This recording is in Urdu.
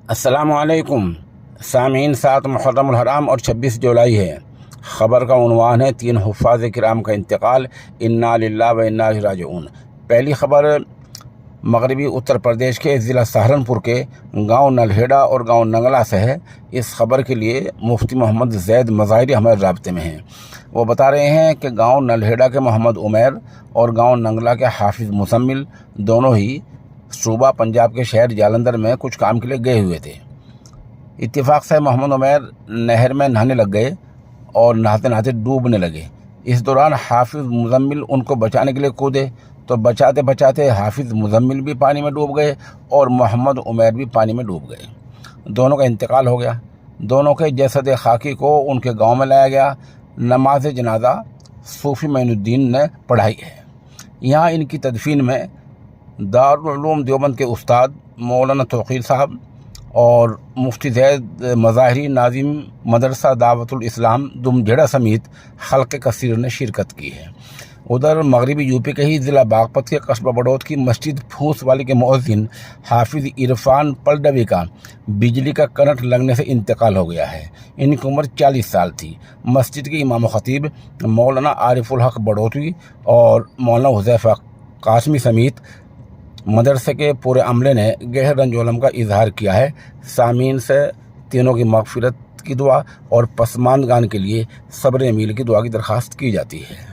السلام علیکم سامعین، 7 محرم الحرام اور 26 جولائی ہے۔ خبر کا عنوان ہے 3 حفاظ کرام کا انتقال، انا للہ و انا الیہ راجعون۔ پہلی خبر مغربی اتر پردیش کے ضلع سہارنپور کے گاؤں نلہیڑا اور گاؤں ننگلا سے ہے۔ اس خبر کے لیے مفتی محمد زید مظاہری ہمارے رابطے میں ہیں۔ وہ بتا رہے ہیں کہ گاؤں نلہیڑا کے محمد عمیر اور گاؤں ننگلا کے حافظ مزمل دونوں ہی صوبہ پنجاب کے شہر جالندھر میں کچھ کام کے لیے گئے ہوئے تھے۔ اتفاق سے محمد عمیر نہر میں نہانے لگ گئے اور نہاتے نہاتے ڈوبنے لگے۔ اس دوران حافظ مزمل ان کو بچانے کے لیے کودے تو بچاتے بچاتے حافظ مزمل بھی پانی میں ڈوب گئے اور محمد عمیر بھی پانی میں ڈوب گئے۔ دونوں کا انتقال ہو گیا۔ دونوں کے جسد خاکی کو ان کے گاؤں میں لایا گیا۔ نماز جنازہ صوفی معین الدین نے پڑھائی ہے۔ یہاں ان کی تدفین میں دارالعلوم دیوبند کے استاد مولانا توقیر صاحب اور مفتی زید مظاہری ناظم مدرسہ دعوت الاسلام دمجھیڑا سمیت خلق کثیر نے شرکت کی ہے۔ ادھر مغربی یو پی کے ہی ضلع باغپت کے قصبہ بڑوت کی مسجد پھوس والی کے مؤذن حافظ عرفان پلڈوی کا بجلی کا کرنٹ لگنے سے انتقال ہو گیا ہے۔ ان کی عمر 40 سال تھی۔ مسجد کے امام و خطیب مولانا عارف الحق بڑوتوی اور مولانا حذیفہ قاسمی سمیت مدرسے کے پورے عملے نے گہرے رنج و الم کا اظہار کیا ہے۔ سامعین سے تینوں کی مغفرت کی دعا اور پسماندگان کے لیے صبر جمیل کی دعا کی درخواست کی جاتی ہے۔